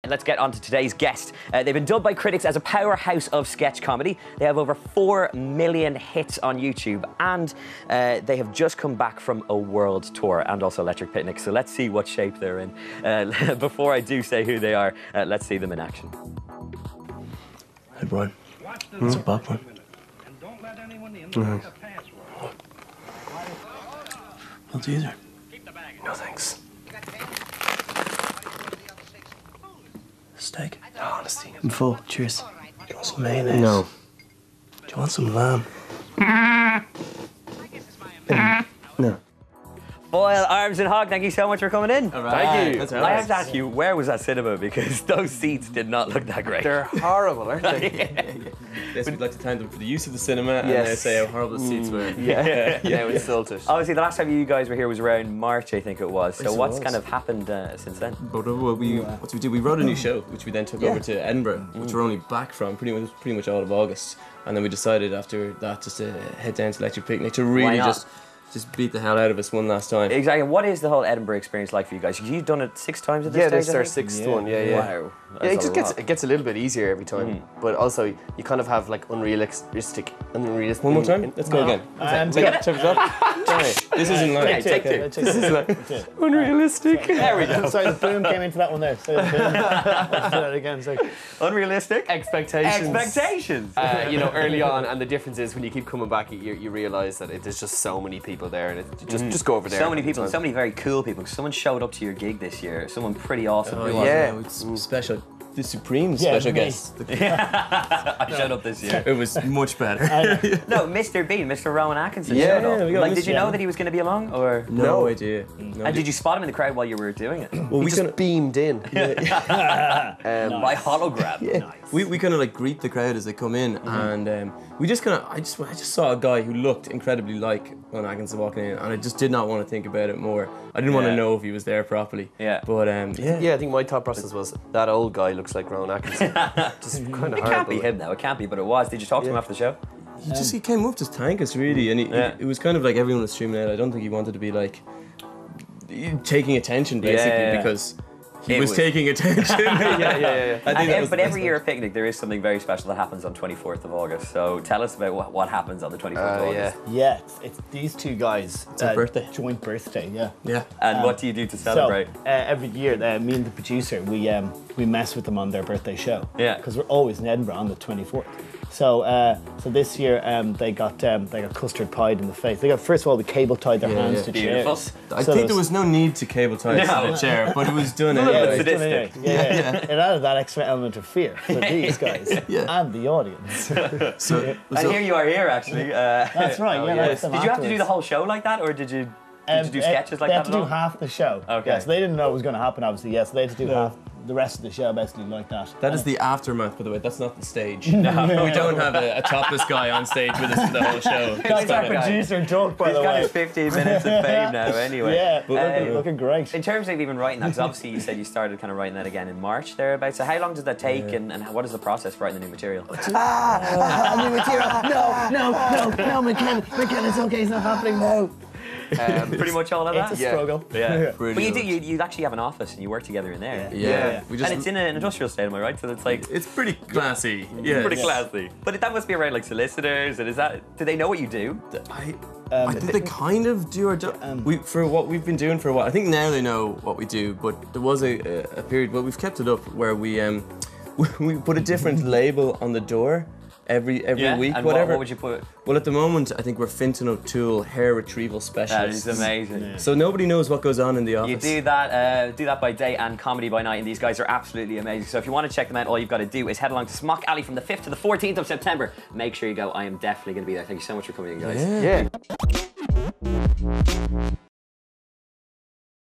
Let's get on to today's guest. They've been dubbed by critics as a powerhouse of sketch comedy. They have over 4 million hits on YouTube, and they have just come back from a world tour and also Electric Picnic. So let's see what shape they're in. Before I do say who they are, let's see them in action. Hey, Brian. It's a bad one. What's easier? No, thanks. Steak? No, honestly. I'm full. Cheers. Do you want some mayonnaise? No. Do you want some lamb? No. Boyle, Arms and Hog, thank you so much for coming in. All right. Thank you. I have to ask you, where was that cinema? Because those seats did not look that great. They're horrible, aren't they? Yes, we'd like to thank them for the use of the cinema and they say how horrible the seats were. Yeah, they were insulted. Obviously, the last time you guys were here was around March, I think it was. So what's kind of happened since then? But what we did, we wrote a new show, which we then took over to Edinburgh, which we're only back from pretty much all of August. And then we decided after that just to head down to Electric Picnic to really just beat the hell out of us one last time. Exactly. What is the whole Edinburgh experience like for you guys? You've done it 6 times at this stage? Yeah, this is our 6th one. Wow. Yeah, it gets a little bit easier every time, but also you kind of have like unrealistic. One more time? Let's go again. And This isn't live. Take it. This is like unrealistic. There we go. Sorry, the boom came into that one there. Sorry, the boom. Let's do that again. Sorry. Unrealistic? Expectations. Expectations. Early on, and the difference is when you keep coming back, you realise that there's just so many people there, and just go over there. So many people, so many very cool people. Someone showed up to your gig this year. Someone pretty awesome. It's special. The supreme special guest. I showed up this year. It was much better. No, Mr. Bean, Mr. Ron Atkinson showed up. Like, did you know that he was going to be along, or no idea? And did you spot him in the crowd while you were doing it? Well, we just beamed in by hologram. Yeah. Nice. We kind of like greet the crowd as they come in, and we just kind of I just saw a guy who looked incredibly like Ron Atkinson walking in, and I just did not want to think about it more. I didn't want to know if he was there properly. Yeah. But I think my thought process was that old guy looks like Ron Atkinson. Just kind of It can't be him though. It can't be, but it was. Did you talk to him after the show? He came up to thank us really, and it was kind of like everyone was streaming out. I don't think he wanted to be like taking attention basically because he was taking attention. But every year at Picnic there is something very special that happens on 24th of August. So tell us about what happens on the 24th of August. Yeah, it's these two guys. It's a birthday. Joint birthday, Yeah. And what do you do to celebrate? So, every year, me and the producer, we mess with them on their birthday show. Yeah. Because we're always in Edinburgh on the 24th. So this year they got custard pied in the face. First of all, we cable tied their hands to chairs. I think there was no need to cable tie to the chair, but it was done anyway. Yeah. It added that extra element of fear for these guys and the audience. And here you are here actually. That's right. Did you have to do the whole show like that, or did you do sketches like that? They had to do half the show. Okay. Yeah, so they didn't know it was going to happen. Obviously, so they had to do half. The rest of the show basically like that. That is the aftermath, by the way. That's not the stage. No, we don't have a topless guy on stage with us for the whole show. That's our producer joke, by the way. He's got his 15 minutes of fame now, anyway. Yeah, looking great. In terms of even writing that, because obviously you said you started kind of writing that again in March thereabouts. So how long does that take, and what is the process for writing the new material? New material. No, McKenna, it's okay. It's not happening. No. Pretty much all of that. It's a struggle. Yeah. But you actually have an office and you work together in there. Yeah. And it's in an industrial estate, am I right? So it's like it's pretty classy. Yeah. Pretty classy. But that must be around like solicitors, and do they know what you do? I think they kind of do our job. For what we've been doing for a while. I think now they know what we do, but there was a period, well, we've kept it up where we put a different label on the door every week, and whatever. What would you put? Well, at the moment, I think we're Fintan O'Toole hair retrieval specialists. That is amazing. Yeah. So nobody knows what goes on in the office. You do that by day and comedy by night, and these guys are absolutely amazing. So if you want to check them out, all you've got to do is head along to Smock Alley from the 5th to the 14th of September. Make sure you go. I am definitely going to be there. Thank you so much for coming in, guys. Yeah.